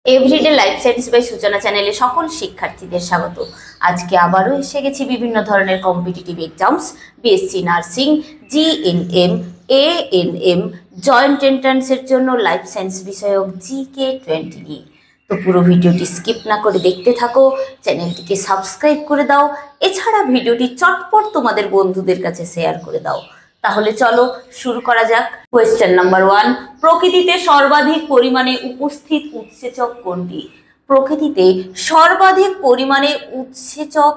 Everyday life science by সূচনা চ্যানেলে সকল শিক্ষার্থীদের স্বাগত। আজকে আবারও এসে গেছি বিভিন্ন ধরনের competitive exams, BSc nursing, GNM, ANM, joint এন্ট্রান্সের জন্য লাইফ সায়েন্স বিষয়ক GK20 নিয়ে। তো পুরো ভিডিওটি স্কিপ না করে দেখতে থাকো, চ্যানেলটিকে সাবস্ক্রাইব করে দাও, এছাড়া ভিডিওটি চটপট তোমাদের বন্ধুদের কাছে শেয়ার করে দাও। তাহলে চলো শুরু করা যাক। কোয়েশ্চেন নাম্বার 1, প্রকৃতিতে সর্বাধিক পরিমাণে উপস্থিত উৎসেচক কোনটি? প্রকৃতিতে সর্বাধিক পরিমাণে উৎসেচক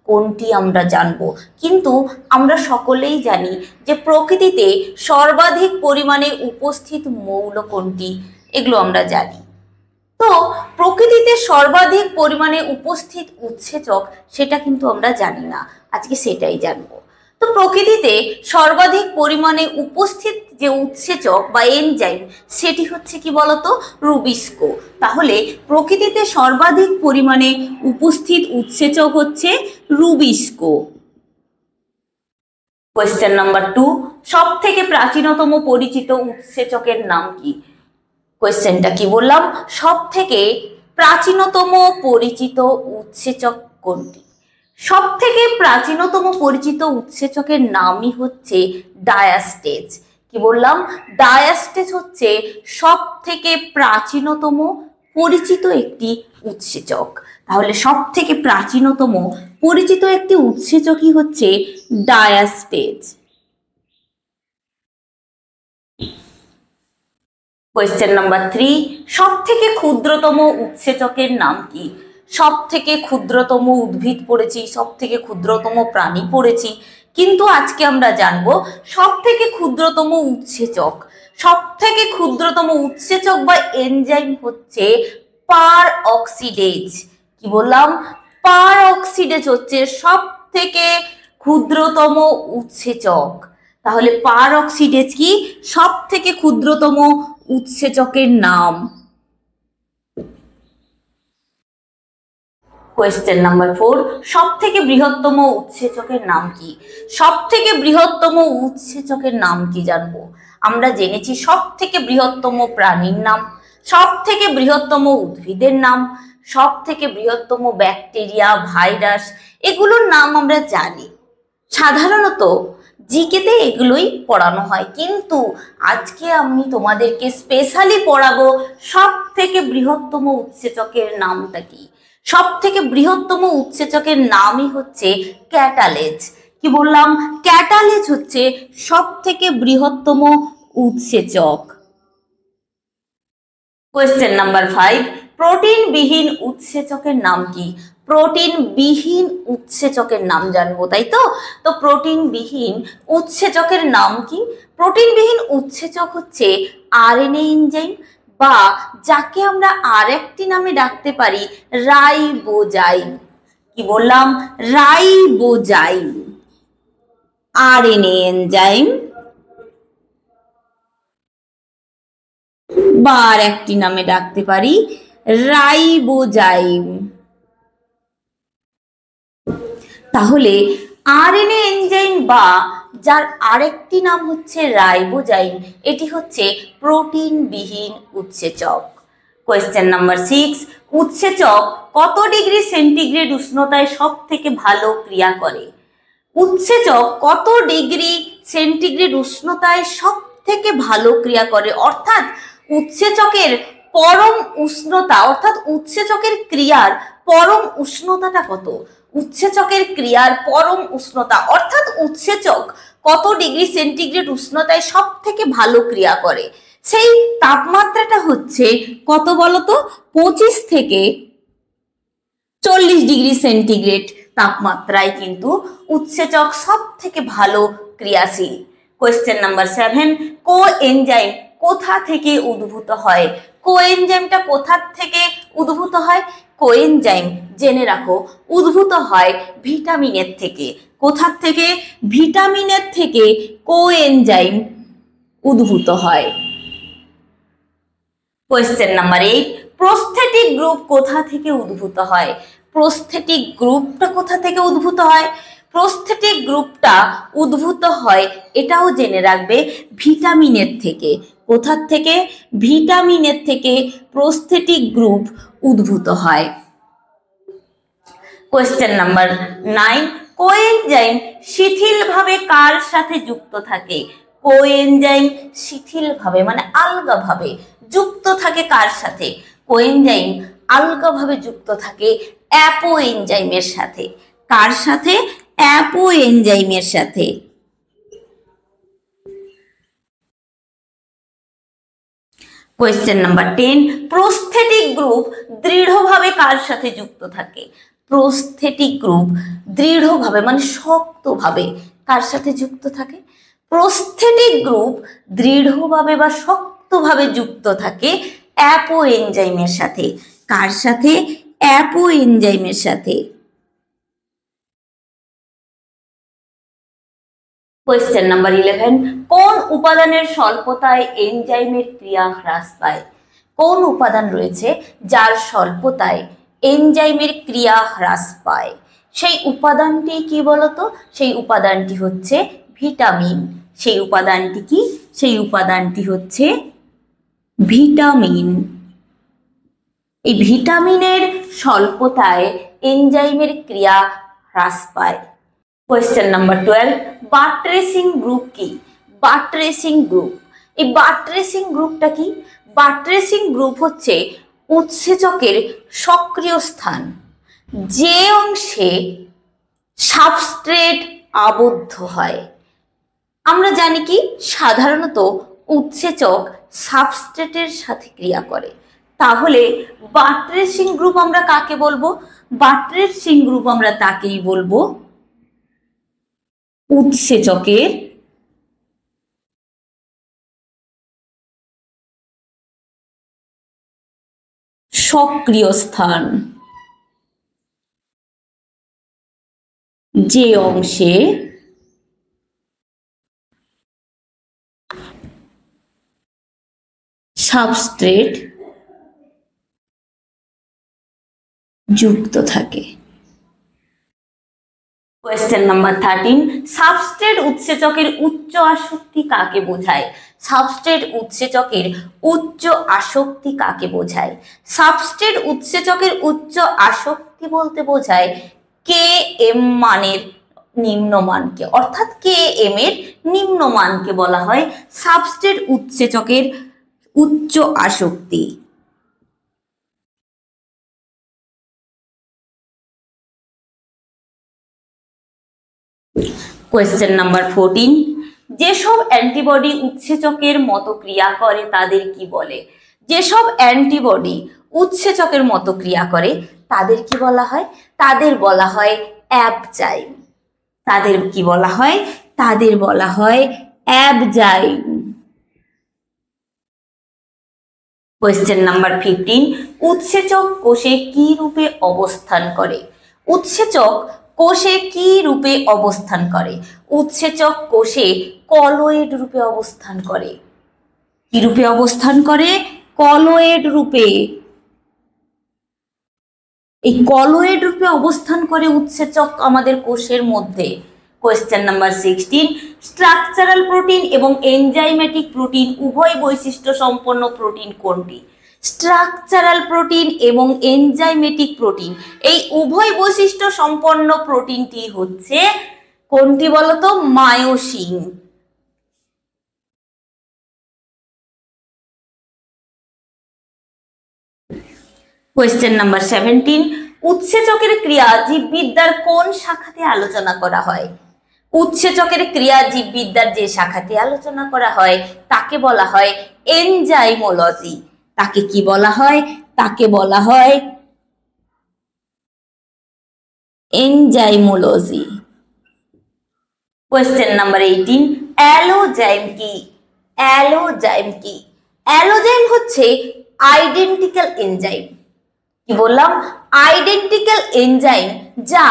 কোনটি আমরা জানবো, কিন্তু আমরা সকলেই জানি যে প্রকৃতিতে সর্বাধিক পরিমাণে উপস্থিত মৌল কোনটি, এগুলো আমরা জানি। তো প্রকৃতিতে সর্বাধিক পরিমাণে উপস্থিত উৎসেচক সেটা কিন্তু আমরা জানি না, আজকে সেটাই জানবো। তো প্রকৃতিতে সর্বাধিক পরিমাণে উপস্থিত যে উৎসেচক বা এনজাইম সেটি হচ্ছে কি বলতো? রুবিস্কো। তাহলে প্রকৃতিতে সর্বাধিক পরিমাণে উপস্থিত উৎসেচক হচ্ছে রুবিস্কো। কোয়েশ্চেন নাম্বার 2, সব থেকে প্রাচীনতম পরিচিত উৎসেচকের নাম কি? কোয়েশ্চেনটা কি বললাম? সব থেকে প্রাচীনতম পরিচিত উৎসেচক কোনটি? সব থেকে প্রাচীনতম পরিচিত উৎসেচকের নামই হচ্ছে ডায়াস্টেজ। কি বললাম? ডায়াস্টেজ হচ্ছে সব থেকে প্রাচীনতম পরিচিত একটি উৎসেচক। তাহলে সব থেকে প্রাচীনতম পরিচিত একটি উৎসেচকই হচ্ছে ডায়াস্টেজ। কোয়েশ্চেন নাম্বার 3, সব থেকে ক্ষুদ্রতম উৎসেচকের নাম কি? সব থেকে ক্ষুদ্রতম উদ্ভিদ পড়েছি, সব থেকে ক্ষুদ্রতম প্রাণী পড়েছি, কিন্তু আজকে আমরা জানবো সব থেকে ক্ষুদ্রতম উৎসেচক। সব থেকে ক্ষুদ্রতম উৎসেচক বা এনজাইম হচ্ছে পার অক্সিডেজ। কি বললাম? পার অক্সিডেজ হচ্ছে সব থেকে ক্ষুদ্রতম উৎসেচক। তাহলে পার অক্সিডেজ কি? সব থেকে ক্ষুদ্রতম উৎসেচকের নাম। কোয়েশ্চেন নাম্বার 4, সব থেকে বৃহত্তম উৎসেচকের নাম কি? সব থেকে বৃহত্তম উৎসেচকের নাম কি জানবো। আমরা জেনেছি সব থেকে বৃহত্তম প্রাণীর নাম, সব থেকে বৃহত্তম উদ্ভিদের নাম, সব থেকে বৃহত্তম ব্যাকটেরিয়া, ভাইরাস, এগুলোর নাম আমরা জানি। সাধারণত জিকেতে এগুলোই পড়ানো হয়, কিন্তু আজকে আমি তোমাদেরকে স্পেশালি পড়াবো সব থেকে বৃহত্তম উৎসেচকের নামটা কি। সব থেকে বৃহত্তম উৎসেচকের নামই হচ্ছে ক্যাটালেজ। কি বললাম? ক্যাটালেজ হচ্ছে সব থেকে বৃহত্তম উৎসেচক। কোয়েশ্চেন নাম্বার 5, প্রোটিন বিহীন উৎসেচকের নাম কি? প্রোটিন বিহীন উৎসেচকের নাম জানবো, তাই তো? তো প্রোটিন বিহীন উৎসেচকের নাম কি? প্রোটিন বিহীন উৎসেচক হচ্ছে আরএনএ এনজাইম, বা যাকে আমরা আরেকটি নামে ডাকতে পারি রাইবোজাইম। কি বললাম? রাইবোজাইম। আরএনএ এনজাইম বা আরেকটি নামে ডাকতে পারি রাইবোজাইম। তাহলে আরএনএ এনজাইম বা যার আরেকটি নাম হচ্ছে রাইবোজাইম, এটি হচ্ছে প্রোটিন বিহীন উৎসেচক। কোয়েশ্চেন নাম্বার 6, উৎসেচক কত ডিগ্রি সেন্টিগ্রেড উষ্ণতায় সব থেকে ভালো ক্রিয়া করে? উৎসেচক কত ডিগ্রি সেন্টিগ্রেড উষ্ণতায় সব থেকে ভালো ক্রিয়া করে, অর্থাৎ উৎসেচকের পরম উষ্ণতা, অর্থাৎ উৎসেচকের ক্রিয়ার পরম উষ্ণতাটা কত? উৎসেচকের ক্রিয়ার পরম উষ্ণতা অর্থাৎ উৎসেচক কত ডিগ্রি সেন্টিগ্রেড উষ্ণতায় সব থেকে ভালো ক্রিয়া করে, সেই তাপমাত্রাটা হচ্ছে কত বলতো? 25 থেকে 40 ডিগ্রি সেন্টিগ্রেড তাপমাত্রায় কিন্তু উৎসেচক সব থেকে ভালো ক্রিয়াশীল। কোয়েশ্চেন নাম্বার 7, কো এনজাইম কোথা থেকে উদ্ভূত হয়? কোএনজাইমটা কোথা থেকে উদ্ভূত হয়? কোএনজাইম জেনে রাখো উদ্ভূত হয় ভিটামিনের থেকে। কোথা থেকে? ভিটামিনের থেকে কোএনজাইম উদ্ভূত হয়। কোয়েশ্চেন নাম্বার 8, প্রস্থেটিক গ্রুপ কোথা থেকে উদ্ভূত হয়? প্রস্থেটিক গ্রুপটা কোথা থেকে উদ্ভূত হয়? প্রস্থেটিক গ্রুপটা উদ্ভূত হয়, এটাও জেনে রাখবে, ভিটামিনের থেকে। কোথার থেকে? ভিটামিনের থেকে প্রস্থেটিক গ্রুপ উদ্ভূত হয়। কোয়েশ্চেন নাম্বার 9, কোএনজাইম শিথিলভাবে কার সাথে যুক্ত থাকে? কোএনজাইম শিথিলভাবে মানে আলগাভাবে যুক্ত থাকে কার সাথে? কোএনজাইম আলগাভাবে যুক্ত থাকে অ্যাপোএনজাইমের সাথে। কার সাথে? অ্যাপোএনজাইমের সাথে। কোয়েশ্চেন নাম্বার 10, প্রস্থেটিক গ্রুপ দৃঢ়ভাবে কার সাথে যুক্ত থাকে? প্রস্থেটিক গ্রুপ দৃঢ়ভাবে মানে শক্তভাবে কার সাথে যুক্ত থাকে? প্রস্থেটিক গ্রুপ দৃঢ়ভাবে বা শক্তভাবে যুক্ত থাকে অ্যাপোএনজাইমের সাথে। কার সাথে? অ্যাপোএনজাইমের সাথে। কোয়েশ্চেন নাম্বার 11, কোন উপাদানের স্বল্পতায় এনজাইমের ক্রিয়া হ্রাস পায়? কোন উপাদান রয়েছে যার স্বল্পতায় এনজাইমের ক্রিয়া হ্রাস পায়? সেই উপাদানটি কি বলতো? সেই উপাদানটি হচ্ছে ভিটামিন। সেই উপাদানটি কি? সেই উপাদানটি হচ্ছে ভিটামিন। এই ভিটামিনের স্বল্পতায় এনজাইমের ক্রিয়া হ্রাস পায়। কোয়েশ্চেন নাম্বার 12, বাট্রেসিং গ্রুপ কি? বাট্রেসিং গ্রুপ, এই বাট্রেসিং গ্রুপটা কি? বাট্রেসিং গ্রুপ হচ্ছে উৎসেচকের সক্রিয় স্থান, যে অংশে সাবস্ট্রেট আবদ্ধ হয়। আমরা জানি কি সাধারণত উৎসেচক সাবস্ট্রেটের সাথে ক্রিয়া করে, তাহলে বাট্রেসিং গ্রুপ আমরা কাকে বলবো? বাট্রেসিং গ্রুপ আমরা তাকেই বলবো উৎসেচকের সক্রিয় স্থান, যে অংশে সাবস্ট্রেট যুক্ত থাকে। কোয়েশ্চেন নাম্বার 13, সাবস্ট্রেট উৎসেচকের উচ্চ আসক্তি কাকে বোঝায়? সাবস্ট্রেট উৎসেচকের উচ্চ আসক্তি কাকে বোঝায়? সাবস্ট্রেট উৎসেচকের উচ্চ আসক্তি বলতে বোঝায় Km মানের নিম্নমানকে, অর্থাৎ Km এর নিম্নমানকে বলা হয় সাবস্ট্রেট উৎসেচকের উচ্চ আসক্তি। কোয়েশ্চেন নাম্বার 14, যেসব অ্যান্টিবডি উৎসেচকের মতো ক্রিয়া করে তাদের কি বলে? যেসব অ্যান্টিবডি উৎসেচকের মতো ক্রিয়া করে তাদের কি বলা হয়? তাদের বলা হয় অ্যাবজাইম। তাদের কি বলা হয়? তাদের বলা হয় অ্যাবজাইম। কোয়েশ্চেন নাম্বার 15, উৎসেচক কোষে কি রূপে অবস্থান করে? উৎসেচক কোষে কি রূপে অবস্থান করে? উৎসেচক কোষে কলয়েড রূপে অবস্থান করে। কি রূপে অবস্থান করে? কলয়েড রূপে। এই কলয়েড রূপে অবস্থান করে উৎসেচক আমাদের কোষের মধ্যে। কোয়েশ্চেন নাম্বার 16, স্ট্রাকচারাল প্রোটিন এবং এনজাইমেটিক প্রোটিন উভয় বৈশিষ্ট্য সম্পন্ন প্রোটিন কোনটি? স্ট্রাকচারাল প্রোটিন এবং এনজাইমেটিক প্রোটিন এই উভয় বৈশিষ্ট্য সম্পন্ন প্রোটিনটি হচ্ছে কোনটি বলতো? মায়োসিন। কোয়েশ্চেন নাম্বার 17, উৎসেচকের ক্রিয়া জীববিদ্যার কোন শাখাতে আলোচনা করা হয়? উৎসেচকের ক্রিয়া জীববিদ্যার যে শাখাতে আলোচনা করা হয় তাকে বলা হয় এনজাইমোলজি। তাকে কি বলা হয়? তাকে বলা হয় এনজাইমোলজি। কোয়েশ্চেন নাম্বার 18, অ্যালোজাইম কি? অ্যালোজাইম কি? অ্যালোজাইম হচ্ছে আইডেন্টিক্যাল এনজাইম। কি বললাম? আইডেন্টিক্যাল এনজাইম যা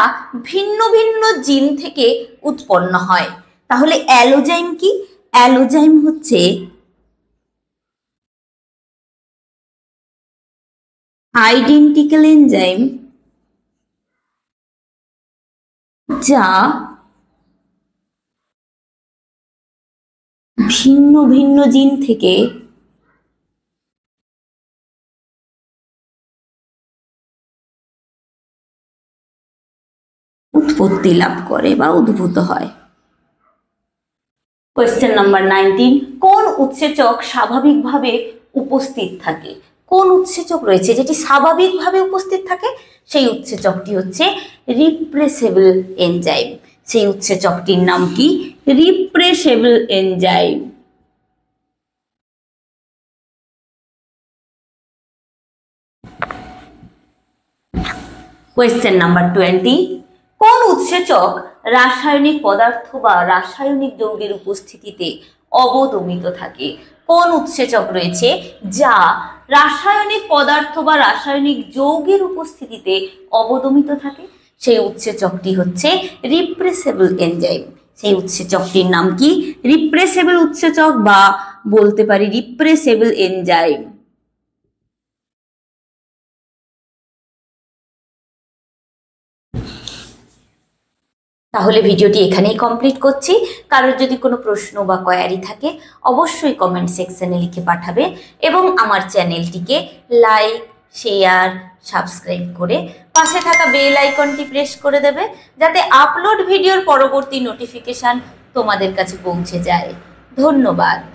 ভিন্ন ভিন্ন জিন থেকে উৎপন্ন হয়। তাহলে অ্যালোজাইম কি? অ্যালোজাইম হচ্ছে আইডেন্টিক্যাল এনজাইম যা ভিন্ন ভিন্ন জিন থেকে উৎপত্তি লাভ করে বা উদ্ভূত হয়। কোয়েশ্চেন নাম্বার 19, কোন উৎসেচক স্বাভাবিকভাবে উপস্থিত থাকে? কোন উৎসেচক রয়েছে যেটি স্বাভাবিকভাবে উপস্থিত থাকে? সেই উৎসেচকটি হচ্ছে রিপ্রেসেবল এনজাইম। সেই উৎসেচকটির নাম কি? রিপ্রেসেবল এনজাইম। কোয়েশ্চেন নাম্বার 20, কোন উৎসেচক রাসায়নিক পদার্থ বা রাসায়নিক যৌগের উপস্থিতিতে অবদমিত থাকে? কোন উৎসেচক রয়েছে যা রাসায়নিক পদার্থ বা রাসায়নিক যৌগের উপস্থিতিতে অবদমিত থাকে? সেই উৎসেচকটি হচ্ছে রিপ্রেসেবল এনজাইম। সেই উৎসেচকটির নাম কি? রিপ্রেসেবল উৎসেচক বা বলতে পারি রিপ্রেসেবল এনজাইম। তাহলে ভিডিওটি এখানেই কমপ্লিট করছি। কারোর যদি কোনো প্রশ্ন বা কোয়ারি থাকে অবশ্যই কমেন্ট সেকশনে লিখে পাঠাবে এবং আমার চ্যানেলটিকে লাইক, শেয়ার, সাবস্ক্রাইব করে পাশে থাকা বেল আইকনটি প্রেস করে দেবে, যাতে আপলোড ভিডিওর পরবর্তী নোটিফিকেশান তোমাদের কাছে পৌঁছে যায়। ধন্যবাদ।